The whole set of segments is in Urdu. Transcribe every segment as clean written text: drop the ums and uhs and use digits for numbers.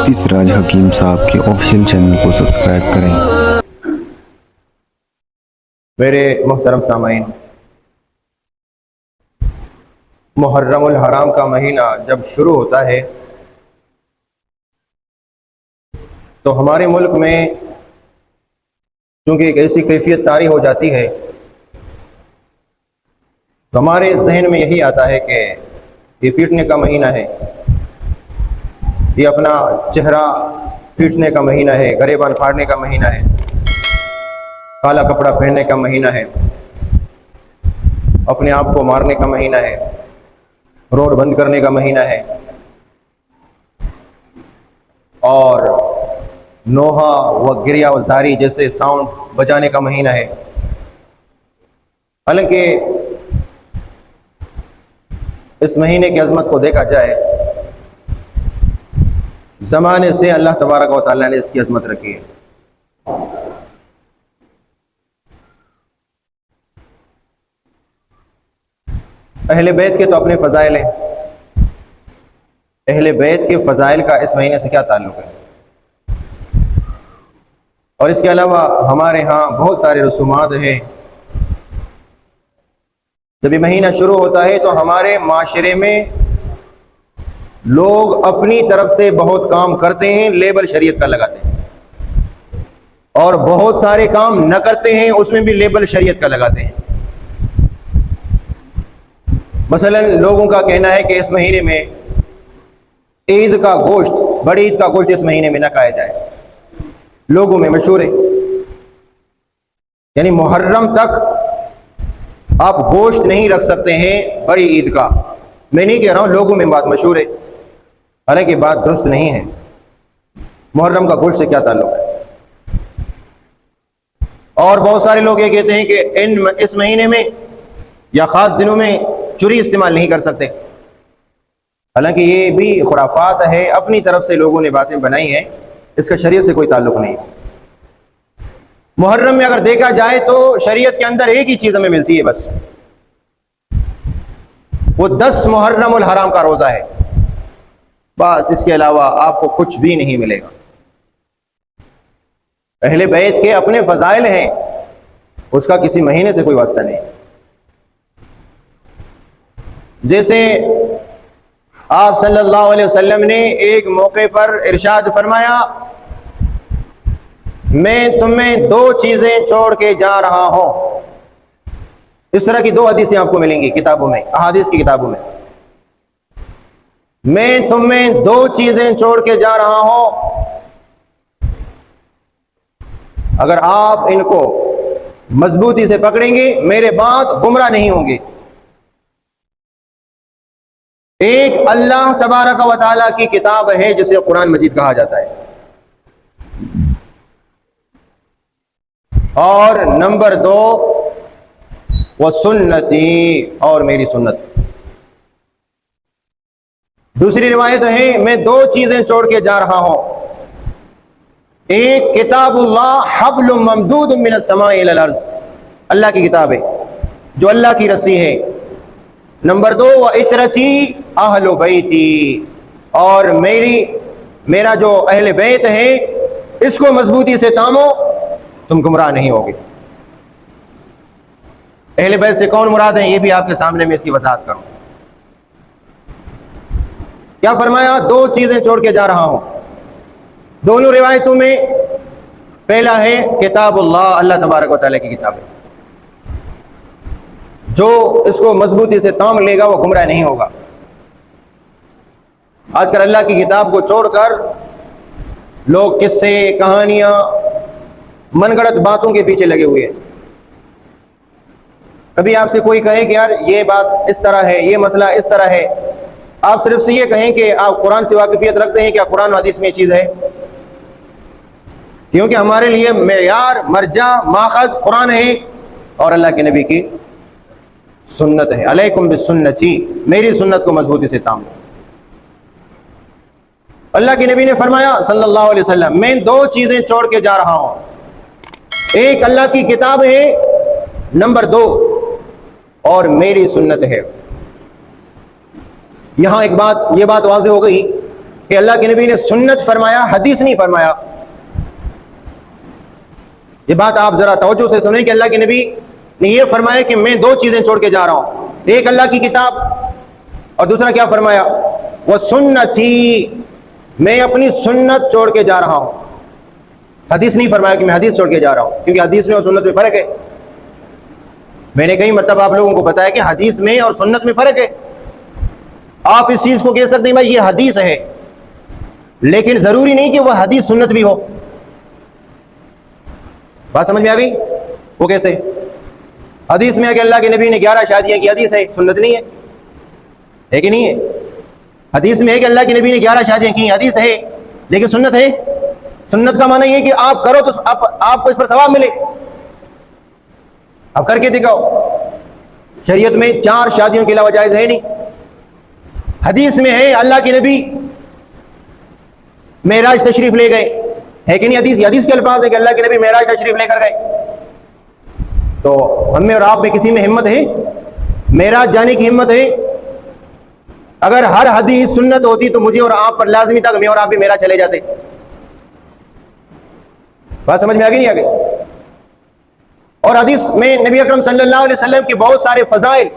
چشتی سراج حکیم صاحب کے آفیشیل چینل کو سبسکرائب کریں۔ میرے محترم سامعین، محرم الحرام کا مہینہ جب شروع ہوتا ہے تو ہمارے ملک میں چونکہ ایک ایسی کیفیت طاری ہو جاتی ہے تو ہمارے ذہن میں یہی آتا ہے کہ یہ پیٹنے کا مہینہ ہے، یہ اپنا چہرہ پیٹنے کا مہینہ ہے، گریبان پھاڑنے کا مہینہ ہے، کالا کپڑا پہننے کا مہینہ ہے، اپنے آپ کو مارنے کا مہینہ ہے، روڈ بند کرنے کا مہینہ ہے، اور نوحہ و گریہ و زاری جیسے ساؤنڈ بجانے کا مہینہ ہے۔ حالانکہ اس مہینے کی عظمت کو دیکھا جائے، زمانے سے اللہ تبارک و تعالیٰ نے اس کی عظمت رکھی ہے۔ اہل بیت کے تو اپنے فضائل ہیں، اہل بیت کے فضائل کا اس مہینے سے کیا تعلق ہے؟ اور اس کے علاوہ ہمارے ہاں بہت سارے رسومات ہیں۔ جب یہ مہینہ شروع ہوتا ہے تو ہمارے معاشرے میں لوگ اپنی طرف سے بہت کام کرتے ہیں، لیبل شریعت کا لگاتے ہیں، اور بہت سارے کام نہ کرتے ہیں، اس میں بھی لیبل شریعت کا لگاتے ہیں۔ مثلا لوگوں کا کہنا ہے کہ اس مہینے میں عید کا گوشت، بڑی عید کا گوشت اس مہینے میں نہ کھایا جائے، لوگوں میں مشہور ہے۔ یعنی محرم تک آپ گوشت نہیں رکھ سکتے ہیں بڑی عید کا۔ میں نہیں کہہ رہا ہوں، لوگوں میں بات مشہور ہے، حالانکہ بات درست نہیں ہے۔ محرم کا گوشت سے کیا تعلق ہے؟ اور بہت سارے لوگ یہ کہتے ہیں کہ اس مہینے میں یا خاص دنوں میں چری استعمال نہیں کر سکتے، حالانکہ یہ بھی خرافات ہے، اپنی طرف سے لوگوں نے باتیں بنائی ہیں، اس کا شریعت سے کوئی تعلق نہیں۔ محرم میں اگر دیکھا جائے تو شریعت کے اندر ایک ہی چیز ہمیں ملتی ہے، بس وہ 10 محرم الحرام کا روزہ ہے، بس اس کے علاوہ آپ کو کچھ بھی نہیں ملے گا۔ اہل بیت کے اپنے فضائل ہیں، اس کا کسی مہینے سے کوئی واسطہ نہیں۔ جیسے آپ صلی اللہ علیہ وسلم نے ایک موقع پر ارشاد فرمایا، میں تمہیں 2 چیزیں چھوڑ کے جا رہا ہوں۔ اس طرح کی 2 حدیثیں آپ کو ملیں گی کتابوں میں، احادیث کی کتابوں میں۔ میں تمہیں 2 چیزیں چھوڑ کے جا رہا ہوں، اگر آپ ان کو مضبوطی سے پکڑیں گے میرے بعد گمراہ نہیں ہوں گے۔ ایک اللہ تبارک و تعالیٰ کی کتاب ہے جسے قرآن مجید کہا جاتا ہے، اور نمبر 2 وہ سنتی، اور میری سنت۔ دوسری روایت ہے، میں 2 چیزیں چھوڑ کے جا رہا ہوں، ایک کتاب اللہ حبل ممدود من السماء الى الارض، اللہ کی کتاب ہے جو اللہ کی رسی ہے۔ نمبر 2 وعطرتی اہل بیتی، اور میرا جو اہل بیت ہے اس کو مضبوطی سے تامو، تم گمراہ نہیں ہوگے۔ اہل بیت سے کون مراد ہیں، یہ بھی آپ کے سامنے میں اس کی وضاحت کروں۔ کیا فرمایا؟ 2 چیزیں چھوڑ کے جا رہا ہوں۔ دونوں روایتوں میں پہلا ہے کتاب اللہ، اللہ تبارک و تعالیٰ کی کتاب ہے، جو اس کو مضبوطی سے تام لے گا وہ گمراہ نہیں ہوگا۔ آج کل اللہ کی کتاب کو چھوڑ کر لوگ قصے، کہانیاں، من گھڑت باتوں کے پیچھے لگے ہوئے ہیں۔ کبھی آپ سے کوئی کہے کہ یار یہ بات اس طرح ہے، یہ مسئلہ اس طرح ہے، آپ صرف سے یہ کہیں کہ آپ قرآن سے واقفیت رکھتے ہیں، کیا قرآن و حدیث میں یہ چیز ہے؟ کیونکہ ہمارے لیے معیار، مرجع، ماخذ قرآن ہے اور اللہ کے نبی کی سنت ہے۔ علیکم بسنتی، میری سنت کو مضبوطی سے تام لو۔ اللہ کے نبی نے فرمایا صلی اللہ علیہ وسلم، میں 2 چیزیں چھوڑ کے جا رہا ہوں، ایک اللہ کی کتاب ہے، نمبر 2 اور میری سنت ہے۔ یہاں یہ بات واضح ہو گئی کہ اللہ کے نبی نے سنت فرمایا، حدیث نہیں فرمایا۔ یہ بات آپ ذرا توجہ سے سنیں کہ اللہ کے نبی نے یہ فرمایا کہ میں دو چیزیں چھوڑ کے جا رہا ہوں، ایک اللہ کی کتاب اور دوسرا کیا فرمایا، وہ سنتی، میں اپنی سنت چھوڑ کے جا رہا ہوں۔ حدیث نہیں فرمایا کہ میں حدیث چھوڑ کے جا رہا ہوں، کیونکہ حدیث میں اور سنت میں فرق ہے۔ میں نے کئی مرتبہ آپ لوگوں کو بتایا کہ حدیث میں اور سنت میں فرق ہے۔ آپ اس چیز کو کہہ سکتے ہیں بھائی یہ حدیث ہے، لیکن ضروری نہیں کہ وہ حدیث سنت بھی ہو۔ بات سمجھ میں آ گئی؟ وہ کیسے؟ حدیث میں ہے کہ اللہ کے نبی نے 11 شادیاں کی، حدیث ہے، سنت نہیں ہے کہ نہیں ہے؟ حدیث میں ہے کہ اللہ کے نبی نے 11 شادیاں کی، حدیث ہے، لیکن سنت ہے۔ سنت کا معنی یہ کہ آپ کرو تو آپ کو اس پر ثواب ملے، آپ کر کے دکھاؤ۔ شریعت میں 4 شادیوں کے علاوہ جائز ہے نہیں۔ حدیث میں ہے اللہ کے نبی معراج تشریف لے گئے، ہے کہ نہیں؟ حدیث کے الفاظ ہے کہ اللہ کے نبی معراج تشریف لے کر گئے۔ تو ہم میں اور آپ میں کسی میں ہمت ہے معراج جانے کی؟ ہمت ہے؟ اگر ہر حدیث سنت ہوتی تو مجھے اور آپ پر لازمی تھا کہ میں اور آپ بھی معراج چلے جاتے۔ بات سمجھ میں آ گئی نہیں آ گئی؟ اور حدیث میں نبی اکرم صلی اللہ علیہ وسلم کے بہت سارے فضائل،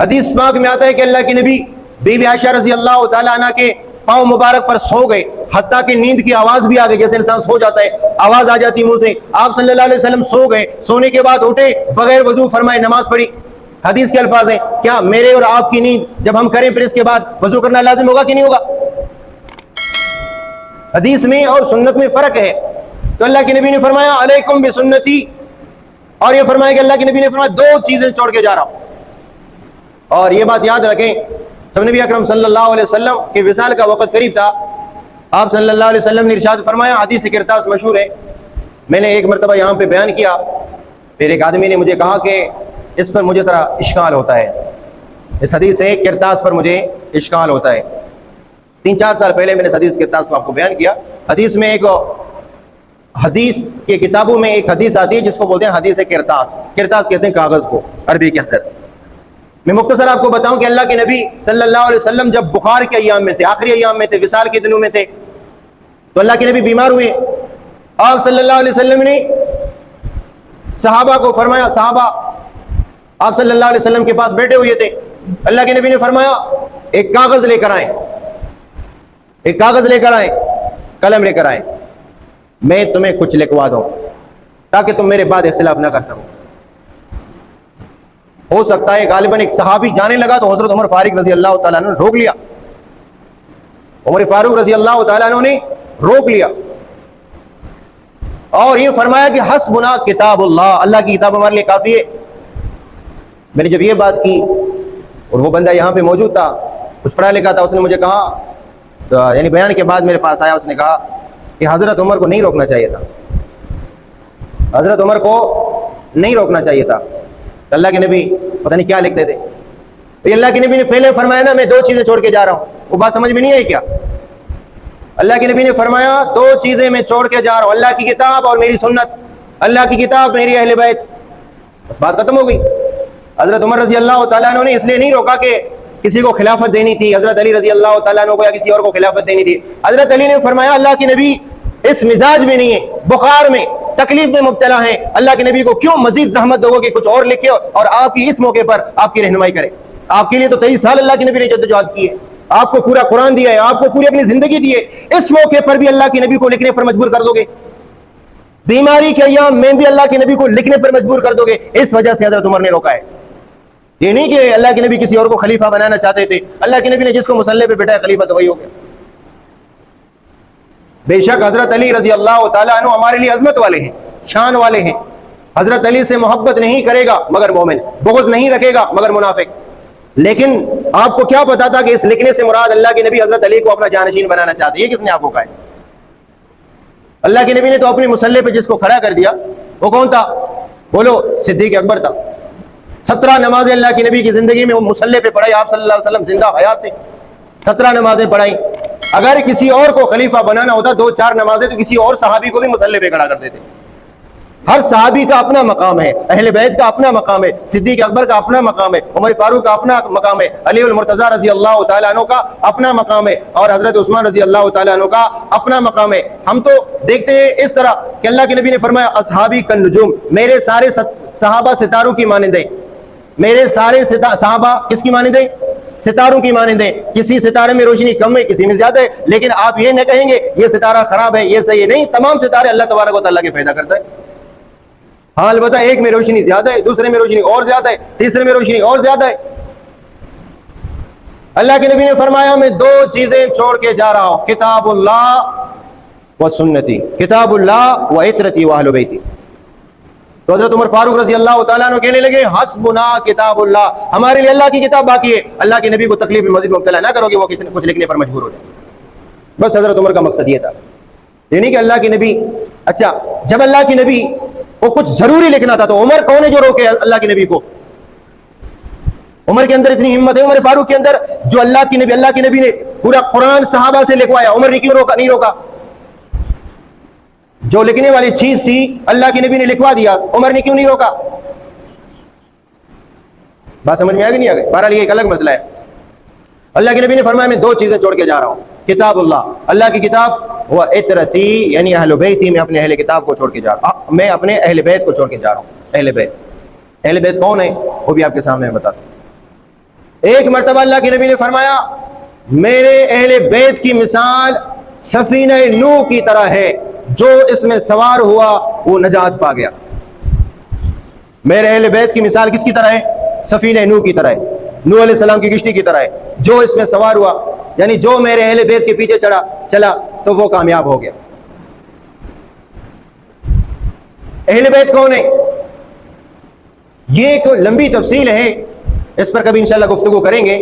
حدیث پاک میں آتا ہے کہ اللہ کے نبی بی بی عائشہ رضی اللہ تعالیٰ عنہ کے پاؤں مبارک پر سو گئے، حتیٰ کہ نیند کی آواز بھی آ گئی، جیسے انسان سو جاتا ہے آواز آ جاتی منہ سے۔ آپ صلی اللہ علیہ وسلم سو گئے، سونے کے بعد اٹھے، بغیر وضو فرمائے نماز پڑھی۔ حدیث کے الفاظ ہیں، کیا میرے اور آپ کی نیند جب ہم کریں پھر اس کے بعد وضو کرنا لازم ہوگا کہ نہیں ہوگا؟ حدیث میں اور سنت میں فرق ہے۔ تو اللہ کے نبی نے فرمایا علیکم بسنتی، اور یہ فرمایا کہ اللہ کے نبی نے فرمایا 2 چیزیں چھوڑ کے جا رہا ہوں۔ اور یہ بات یاد رکھیں، جب نبی اکرم صلی اللہ علیہ وسلم کے وصال کا وقت قریب تھا، آپ صلی اللہ علیہ وسلم نے ارشاد فرمایا، حدیث کرتاس مشہور ہے، میں نے ایک مرتبہ یہاں پہ بیان کیا، پھر ایک آدمی نے مجھے کہا کہ اس پر مجھے ذرا اشکال ہوتا ہے، اس حدیث کرتاس پر مجھے اشکال ہوتا ہے۔ 3-4 سال پہلے میں نے حدیث کرتاس کو آپ کو بیان کیا۔ حدیث میں ایک حدیث کے کتابوں میں ایک حدیث آتی ہے جس کو بولتے ہیں حدیث کرتاس۔ کرتاس کہتے ہیں کاغذ کو عربی کے اندر۔ میں مختصر آپ کو بتاؤں کہ اللہ کے نبی صلی اللہ علیہ وسلم جب بخار کے ایام میں تھے، آخری ایام میں تھے، وصال کے دنوں میں تھے، تو اللہ کے نبی بیمار ہوئے۔ آپ صلی اللہ علیہ وسلم نے صحابہ کو فرمایا، صحابہ آپ صلی اللہ علیہ وسلم کے پاس بیٹھے ہوئے تھے، اللہ کے نبی نے فرمایا ایک کاغذ لے کر آئیں، ایک کاغذ لے کر آئیں، قلم لے کر آئیں، میں تمہیں کچھ لکھوا دوں تاکہ تم میرے بعد اختلاف نہ کر سکو۔ ہو سکتا ہے غالباً ایک صحابی جانے لگا تو حضرت عمر فاروق رضی اللہ تعالیٰ عنہ نے روک لیا، عمر فاروق رضی اللہ تعالیٰ عنہ نے روک لیا اور یہ فرمایا کہ حسبنا کتاب اللہ، اللہ کی کتاب ہمارے لیے کافی ہے۔ میں نے جب یہ بات کی اور وہ بندہ یہاں پہ موجود تھا، کچھ پڑھا لکھا تھا، اس نے مجھے کہا، یعنی بیان کے بعد میرے پاس آیا، اس نے کہا کہ حضرت عمر کو نہیں روکنا چاہیے تھا، حضرت عمر کو نہیں روکنا چاہیے تھا۔ اللہ کے نبی پتہ نہیں کیا لکھتے تھے۔ تو اللہ کے نبی نے پہلے فرمایا نا میں 2 چیزیں چھوڑ کے جا رہا ہوں، وہ بات سمجھ میں نہیں آئی کیا؟ اللہ کے نبی نے فرمایا 2 چیزیں میں چھوڑ کے جا رہا ہوں، اللہ کی کتاب اور میری سنت، اللہ کی کتاب میری اہل بیت، بس بات ختم ہو گئی۔ حضرت عمر رضی اللہ تعالیٰ عنہ نے اس لیے نہیں روکا کہ کسی کو خلافت دینی تھی، حضرت علی رضی اللہ تعالیٰ عنہ کو یا کسی اور کو خلافت دینی تھی۔ حضرت علی نے فرمایا اللہ کے نبی اس مزاج میں نہیں ہے، بخار میں، تکلیف میں مبتلا ہیں، اللہ کے نبی کو کیوں مزید زحمت دو کہ کچھ اور لکھے اور آپ کی اس موقع پر آپ کی رہنمائی کرے؟ آپ کے لیے تو 23 سال اللہ کے نبی نے جدوجہد کی ہے، آپ کو پورا قرآن دیا ہے، آپ کو پوری اپنی زندگی دی ہے، اس موقع پر بھی اللہ کے نبی کو لکھنے پر مجبور کر دو گے؟ بیماری کے ایام میں بھی اللہ کے نبی کو لکھنے پر مجبور کر دو گے؟ اس وجہ سے حضرت عمر نے روکا ہے۔ یہ نہیں کہ اللہ کے نبی کسی اور کو خلیفہ بنانا چاہتے تھے، اللہ کے نبی نے جس کو مصلی پہ بٹھایا خلیفہ تو وہی ہو گیا۔ بے شک حضرت علی رضی اللہ تعالیٰ عنہ ہمارے لیے عظمت والے ہیں، شان والے ہیں۔ حضرت علی سے محبت نہیں کرے گا مگر مومن، بغض نہیں رکھے گا مگر منافق۔ لیکن آپ کو کیا پتا تھا کہ اس لکھنے سے مراد اللہ کے نبی حضرت علی کو اپنا جانشین بنانا چاہتے؟ یہ کس نے آپ کو کہا ہے؟ اللہ کے نبی نے تو اپنی مصلی پہ جس کو کھڑا کر دیا وہ کون تھا؟ بولو، صدیق اکبر تھا۔ 17 نمازیں اللہ کے نبی کی زندگی میں وہ مصلی پہ پڑھائی، آپ صلی اللہ علیہ وسلم زندہ حیات تھے، 17 نمازیں پڑھائی۔ اگر کسی اور کو خلیفہ بنانا ہوتا 2-4 نمازیں تو کسی اور صحابی کو بھی مصلی پہ کھڑا کر دیتے۔ ہر صحابی کا اپنا مقام ہے، اہل بیت کا اپنا مقام ہے، صدیق اکبر کا اپنا مقام ہے، عمر فاروق کا اپنا مقام ہے، علی المرتضیٰ رضی اللہ تعالیٰ عنہ کا اپنا مقام ہے، اور حضرت عثمان رضی اللہ تعالیٰ عنہ کا اپنا مقام ہے۔ ہم تو دیکھتے ہیں اس طرح کہ اللہ کے نبی نے فرمایا اصحابی کالنجوم، میرے سارے صحابہ ستاروں کی مانند ہیں، میرے سارے صحابہ کس کی مانند ہیں؟ ستاروں کی مانند ہیں۔ کسی ستارے میں روشنی کم ہے، کسی میں زیادہ ہے، لیکن آپ یہ نہ کہیں گے یہ ستارہ خراب ہے، یہ صحیح ہے، نہیں، تمام ستارے اللہ تبارک و تعالیٰ کے پیدا کرتا ہے۔ ہاں البتہ ایک میں روشنی زیادہ ہے، دوسرے میں روشنی اور زیادہ ہے، تیسرے میں روشنی اور زیادہ ہے۔ اللہ کے نبی نے فرمایا میں دو چیزیں چھوڑ کے جا رہا ہوں، کتاب اللہ و سنتی، کتاب اللہ و عترتی و اہل بیتی۔ تو حضرت عمر فاروق رضی اللہ تعالیٰ عنہ کہنے لگے حسبنا کتاب اللہ، ہمارے لیے اللہ کی کتاب باقی ہے، اللہ کے نبی کو تکلیف میں مزید مبتلا نہ کرو گے وہ کچھ لکھنے پر مجبور ہو جائے۔ بس حضرت عمر کا مقصد یہ تھا، یہ نہیں کہ اللہ کے نبی، اچھا جب اللہ کے نبی کو کچھ ضروری لکھنا تھا تو عمر کون ہے جو روکے اللہ کے نبی کو؟ عمر کے اندر اتنی ہمت ہے، عمر فاروق کے اندر، جو اللہ کے نبی نے پورا قرآن صحابہ سے لکھوایا، عمر نے کیوں روکا؟ نہیں روکا۔ جو لکھنے والی چیز تھی اللہ کے نبی نے لکھوا دیا، عمر نے کیوں نہیں روکا؟ بات سمجھ میں آ گئی نہیں آ گئی؟ بہرحال یہ ایک الگ مسئلہ ہے۔ اللہ کے نبی نے فرمایا میں دو چیزیں چھوڑ کے جا رہا ہوں، کتاب اللہ کی کتاب، و عترتی یعنی اہل بیتی، میں اپنے اہل کتاب کو چھوڑ کے جا رہا ہوں، میں اپنے اہل بیت کو چھوڑ کے جا رہا ہوں۔ اہل بیت کون ہے وہ بھی آپ کے سامنے بتاتا ہوں۔ ایک مرتبہ اللہ کے نبی نے فرمایا میرے اہل بیت کی مثال سفینہ نوح کی طرح ہے، جو اس میں سوار ہوا وہ نجات پا گیا۔ میرے اہل بیت کی مثال کس کی طرح ہے؟ سفینہ نوح کی طرح ہے، نوح علیہ السلام کی کشتی کی طرح ہے، جو اس میں سوار ہوا یعنی جو میرے اہل بیت کے پیچھے چلا تو وہ کامیاب ہو گیا۔ اہل بیت کون ہے؟ یہ ایک لمبی تفصیل ہے، اس پر کبھی انشاءاللہ گفتگو کریں گے۔